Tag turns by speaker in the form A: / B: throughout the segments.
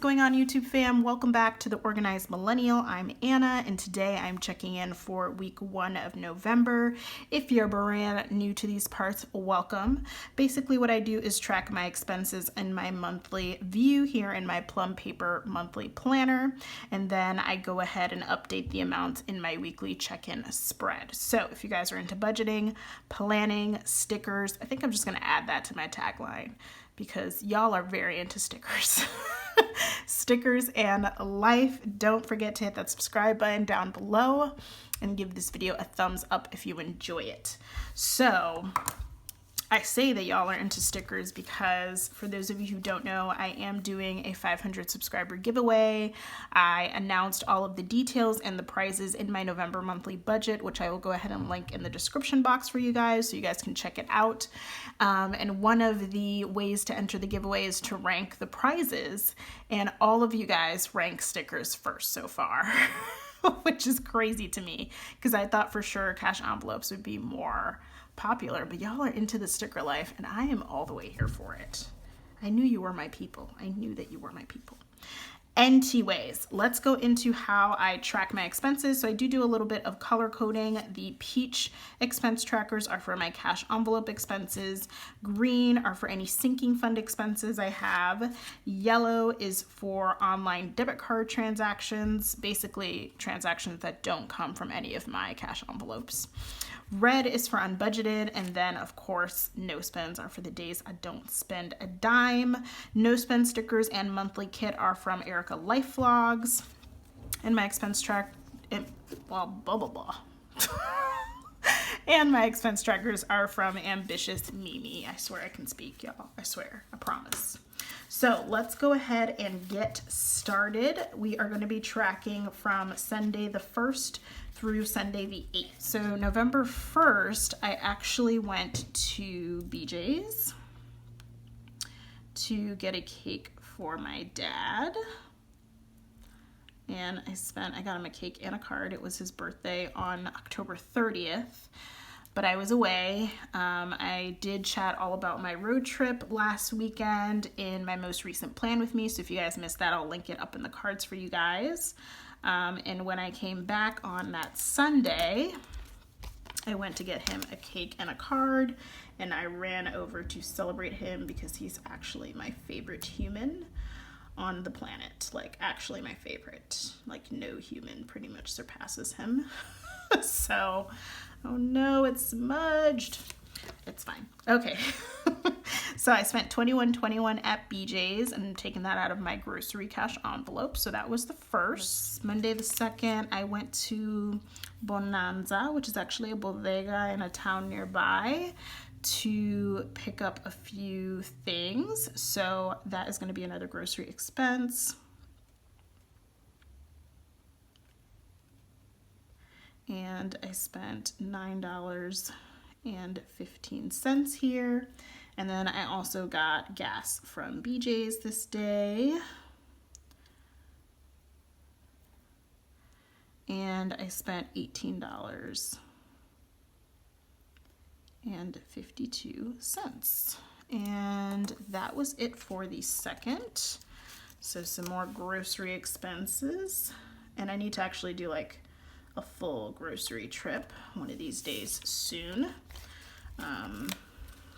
A: going on, YouTube fam? Welcome back to the Organized Millennial. I'm Anna, and today I'm checking in for week 1 of November. If you're brand new to these parts, welcome. Basically what I do is track my expenses in my monthly view here in my Plum Paper Monthly Planner, and then I go ahead and update the amounts in my weekly check-in spread. So if you guys are into budgeting, planning, stickers, I think I'm just going to add that to my tagline, because y'all are very into stickers. Stickers and life. Don't forget to hit that subscribe button down below and give this video a thumbs up if you enjoy it. So I say that y'all are into stickers because, for those of you who don't know, I am doing a 500 subscriber giveaway. I announced all of the details and the prizes in my November monthly budget, which I will go ahead and link in the description box for you guys so you guys can check it out. And one of the ways to enter the giveaway is to rank the prizes, and all of you guys rank stickers first so far. Which is crazy to me because I thought for sure cash envelopes would be more popular, but y'all are into the sticker life and I am all the way here for it. I knew you were my people. I knew that you were my people. Anyways, let's go into how I track my expenses. So I do a little bit of color coding. The peach expense trackers are for my cash envelope expenses. Green are for any sinking fund expenses I have. Yellow is for online debit card transactions, basically transactions that don't come from any of my cash envelopes. Red is for unbudgeted, and then of course no spends are for the days I don't spend a dime. No spend stickers and monthly kit are from Erica Life Vlogs, and my expense track, and my expense trackers are from Ambitious Mimi. I swear I can speak, y'all. I swear, I promise. So let's go ahead and get started. We are going to be tracking from Sunday the 1st through Sunday the 8th. So November 1st, I actually went to BJ's to get a cake for my dad. And I got him a cake and a card. It was his birthday on October 30th. But I was away. I did chat all about my road trip last weekend in my most recent plan with me. So if you guys missed that, I'll link it up in the cards for you guys. And when I came back on that Sunday, I went to get him a cake and a card, and I ran over to celebrate him because he's actually my favorite human on the planet. Like, actually my favorite. Like, no human pretty much surpasses him. So, oh no, it's smudged. It's fine. Okay. So I spent $21.21 at BJ's and taking that out of my grocery cash envelope. So that was the 1st. Monday the 2nd, I went to Bonanza, which is actually a bodega in a town nearby, to pick up a few things. So that is going to be another grocery expense. And I spent $9.15 here. And then I also got gas from BJ's this day. And I spent $18.52. And that was it for the 2nd. So some more grocery expenses. And I need to actually do like a full grocery trip one of these days soon.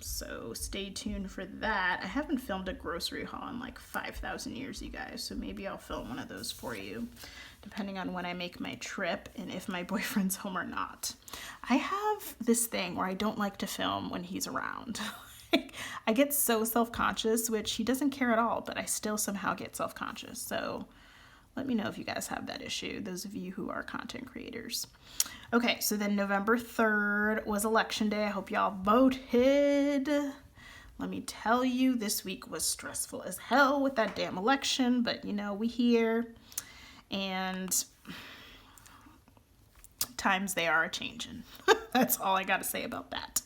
A: So stay tuned for that. I haven't filmed a grocery haul in like 5,000 years, you guys, so maybe I'll film one of those for you, depending on when I make my trip and if my boyfriend's home or not. I have this thing where I don't like to film when he's around. I get so self-conscious, which he doesn't care at all, but I still somehow get self-conscious. So let me know if you guys have that issue, those of you who are content creators. Okay, so then November 3rd was election day. I hope y'all voted. Let me tell you, this week was stressful as hell with that damn election, but you know, we here, and times they are a-changin'. That's all I gotta say about that.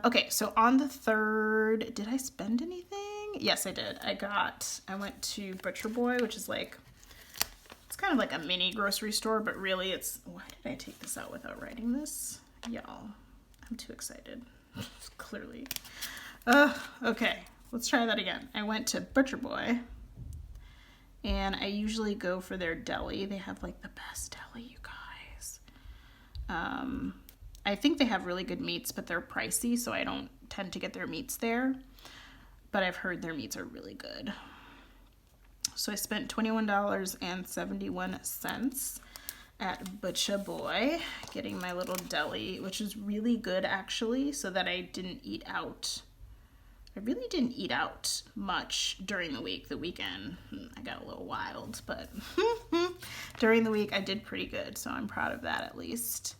A: Okay, so on the 3rd, did I spend anything? Yes, I did. I went to Butcher Boy, which is like, it's kind of like a mini grocery store, but really it's, why did I take this out without writing this? Y'all, I'm too excited, clearly. Okay, let's try that again. I went to Butcher Boy And I usually go for their deli. They have like the best deli, you guys. I think they have really good meats, but they're pricey, so I don't tend to get their meats there. But I've heard their meats are really good. So I spent $21.71 at Butcher Boy, getting my little deli, which is really good actually, so that I didn't eat out. I really didn't eat out much during the week. The weekend, I got a little wild, but during the week I did pretty good, so I'm proud of that at least.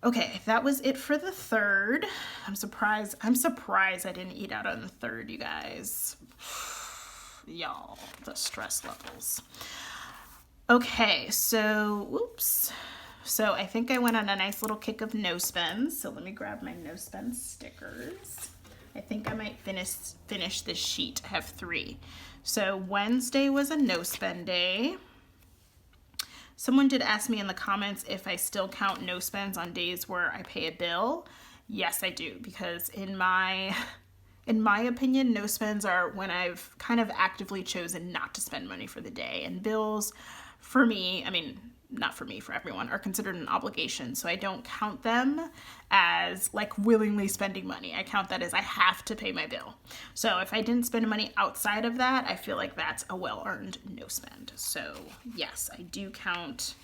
A: Okay, that was it for the 3rd. I'm surprised I didn't eat out on the 3rd, you guys. Y'all, the stress levels. Okay, so, oops. So I think I went on a nice little kick of no spends. So let me grab my no spend stickers. I think I might finish this sheet. I have 3. So Wednesday was a no spend day. Someone did ask me in the comments if I still count no spends on days where I pay a bill. Yes, I do, because in my opinion, no spends are when I've kind of actively chosen not to spend money for the day. And bills, for me, I mean, not for me, for everyone, are considered an obligation. So I don't count them as like willingly spending money. I count that as I have to pay my bill. So if I didn't spend money outside of that, I feel like that's a well-earned no spend. So yes, I do count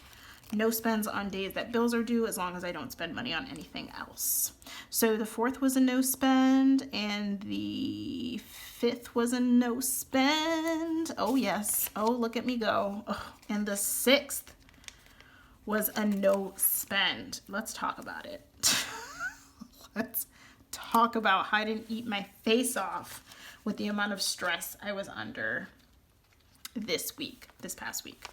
A: no spends on days that bills are due, as long as I don't spend money on anything else. So the 4th was a no spend, and the 5th was a no spend. Oh yes, oh look at me go. Oh, and the 6th was a no spend. Let's talk about it. Let's talk about how I didn't eat my face off with the amount of stress I was under this past week.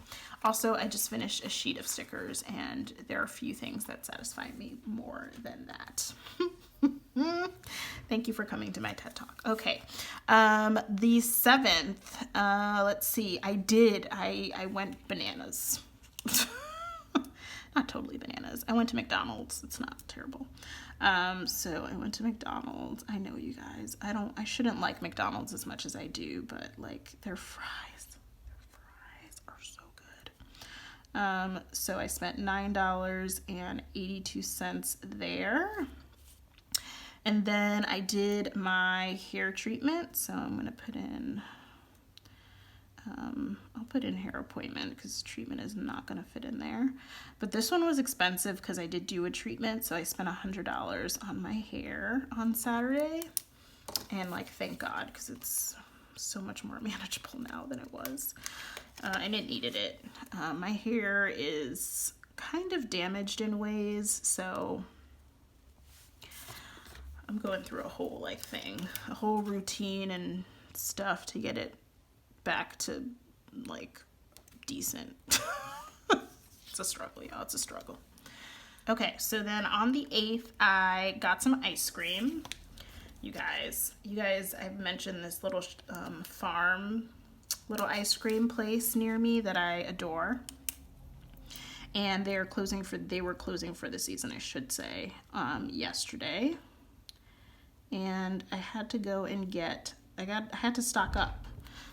A: Also, I just finished a sheet of stickers, and there are a few things that satisfy me more than that. Thank you for coming to my TED Talk. Okay, the 7th, let's see, I went bananas. Not totally bananas. I went to McDonald's. It's not terrible. So I went to McDonald's. I know, you guys, I shouldn't like McDonald's as much as I do, but like their fries are so good. So I spent $9.82 there. And then I did my hair treatment. So I'm going to put in, I'll put in hair appointment because treatment is not going to fit in there. But this one was expensive because I did do a treatment. So I spent $100 on my hair on Saturday. And like, thank God, because it's so much more manageable now than it was. And it needed it. My hair is kind of damaged in ways, so I'm going through a whole a whole routine and stuff to get it back to like decent. It's a struggle, y'all. It's a struggle. Okay, so then on the 8th, I got some ice cream. You guys, I've mentioned this little little ice cream place near me that I adore. And they were closing for the season, I should say, yesterday. And I had to go and I had to stock up.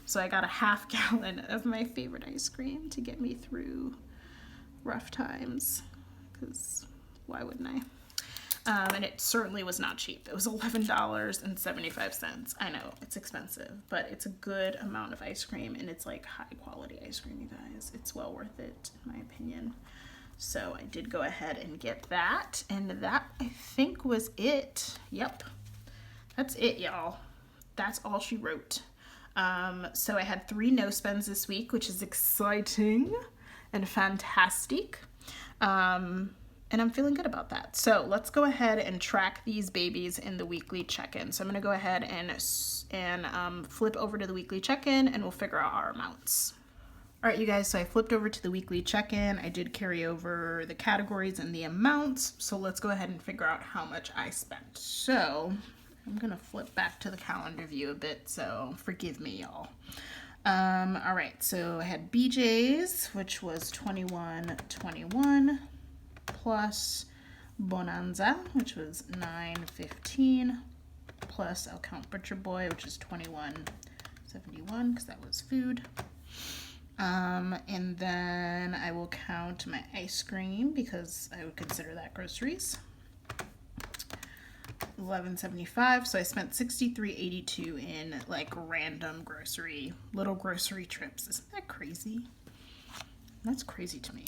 A: So I got a half gallon of my favorite ice cream to get me through rough times, because why wouldn't I? And it certainly was not cheap. It was $11.75. I know, it's expensive, but it's a good amount of ice cream, and it's like high quality ice cream, you guys. It's well worth it, in my opinion. So I did go ahead and get that, and that, I think, was it. Yep, that's it, y'all. That's all she wrote. So I had 3 no spends this week, which is exciting and fantastic. And I'm feeling good about that. So let's go ahead and track these babies in the weekly check-in. So I'm gonna go ahead and flip over to the weekly check-in, and we'll figure out our amounts. All right, you guys, so I flipped over to the weekly check-in. I did carry over the categories and the amounts. So let's go ahead and figure out how much I spent. So I'm gonna flip back to the calendar view a bit, so forgive me, y'all. All right, so I had BJ's, which was $21.21. plus Bonanza, which was $9.15, plus I'll count Butcher Boy, which is $21.71 because that was food. And then I will count my ice cream because I would consider that groceries. $11.75, so I spent $63.82 in like random little grocery trips. Isn't that crazy? That's crazy to me.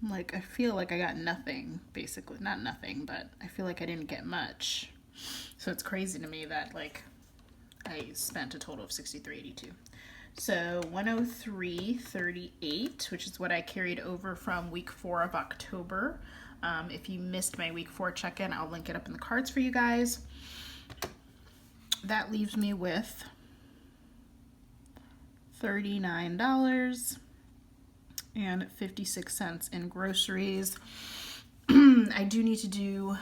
A: Like, I feel like I got nothing, basically. Not nothing, but I feel like I didn't get much. So it's crazy to me that, like, I spent a total of $63.82. So $103.38, which is what I carried over from week 4 of October. If you missed my week 4 check-in, I'll link it up in the cards for you guys. That leaves me with $39.56 in groceries. I do need to do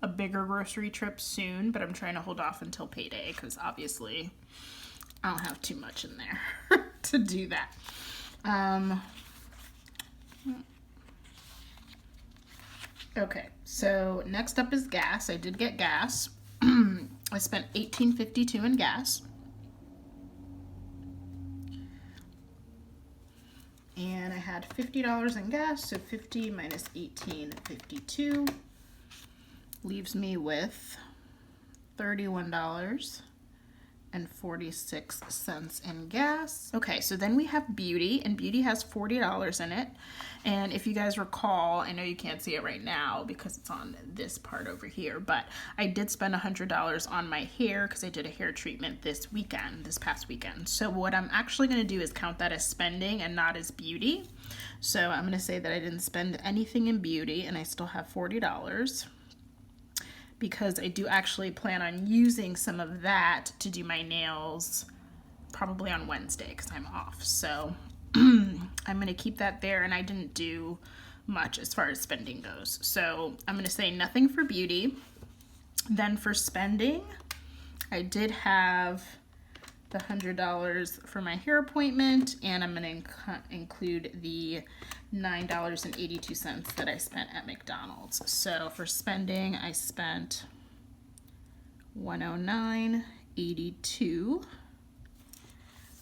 A: a bigger grocery trip soon, but I'm trying to hold off until payday because obviously I don't have too much in there to do that. Okay, so next up is gas. I did get gas. I spent $18.52 in gas. And I had $50 in gas, so 50 minus $18.52 leaves me with $31.46 in gas. Okay, so then we have beauty, and beauty has $40 in it. And if you guys recall, I know you can't see it right now because it's on this part over here, but I did spend $100 on my hair because I did a hair treatment this past weekend. So what I'm actually going to do is count that as spending and not as beauty. So I'm going to say that I didn't spend anything in beauty and I still have $40. Because I do actually plan on using some of that to do my nails probably on Wednesday because I'm off. So I'm going to keep that there, and I didn't do much as far as spending goes. So I'm going to say nothing for beauty. Then for spending, I did have the $100 for my hair appointment, and I'm going to include the $9.82 that I spent at McDonald's. So for spending, I spent $109.82,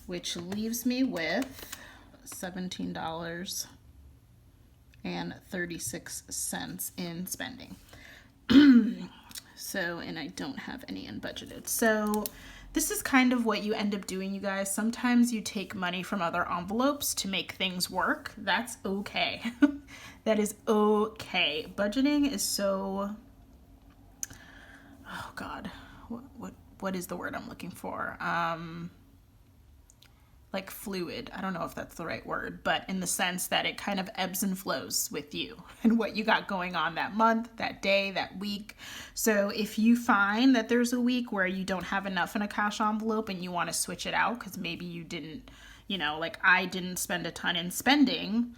A: which leaves me with $17.36 in spending. So, and I don't have any unbudgeted. So this is kind of what you end up doing, you guys. Sometimes you take money from other envelopes to make things work. That's okay. That is okay. Budgeting is so, oh God, what is the word I'm looking for? Like fluid. I don't know if that's the right word, but in the sense that it kind of ebbs and flows with you and what you got going on that month, that day, that week. So if you find that there's a week where you don't have enough in a cash envelope and you want to switch it out because maybe you didn't, like I didn't spend a ton in spending,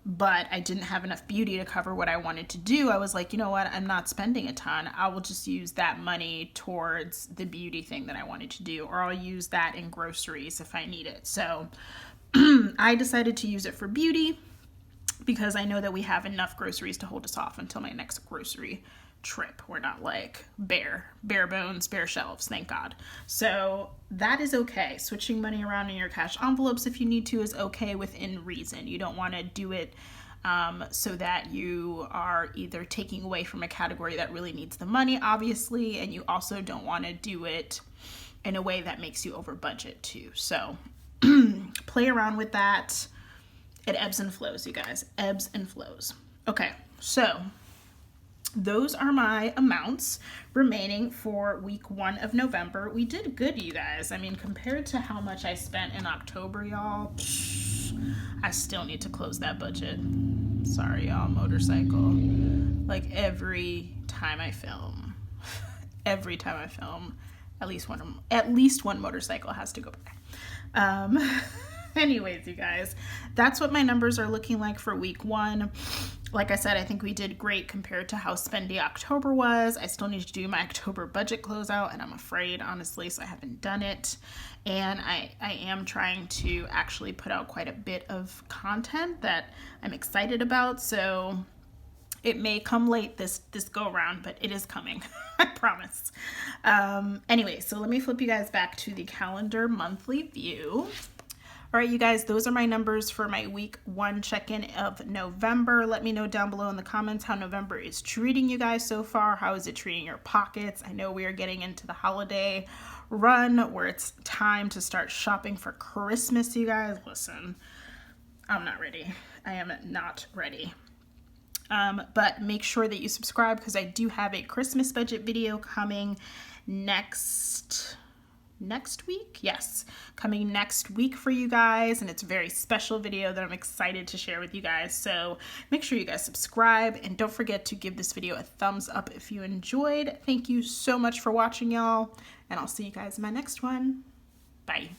A: but I didn't have enough beauty to cover what I wanted to do. I was like, you know what? I'm not spending a ton. I will just use that money towards the beauty thing that I wanted to do, or I'll use that in groceries if I need it. So I decided to use it for beauty because I know that we have enough groceries to hold us off until my next grocery trip. We're not like bare bones, bare shelves, thank God. So that is okay. Switching money around in your cash envelopes if you need to is okay within reason. You don't want to do it so that you are either taking away from a category that really needs the money, obviously, and you also don't want to do it in a way that makes you over budget too. So play around with that. It ebbs and flows, you guys. Ebbs and flows. Okay, so those are my amounts remaining for week 1 of November. We did good, you guys. I mean, compared to how much I spent in October, y'all, I still need to close that budget. Sorry, y'all, motorcycle. Like every time I film, at least one motorcycle has to go by. Anyways, you guys, that's what my numbers are looking like for week 1. Like I said, I think we did great compared to how spendy October was. I still need to do my October budget closeout, and I'm afraid, honestly, so I haven't done it. And I am trying to actually put out quite a bit of content that I'm excited about. So It may come late this go around, but it is coming. I promise. Anyway, so let me flip you guys back to the calendar monthly view. All right, you guys, those are my numbers for my week 1 check-in of November. Let me know down below in the comments how November is treating you guys so far. How is it treating your pockets? I know we are getting into the holiday run where it's time to start shopping for Christmas, you guys. Listen, I'm not ready. I am not ready. But make sure that you subscribe because I do have a Christmas budget video coming next week. Yes, coming next week for you guys, and it's a very special video that I'm excited to share with you guys. So make sure you guys subscribe, and don't forget to give this video a thumbs up if you enjoyed. Thank you so much for watching, y'all, and I'll see you guys in my next one. Bye.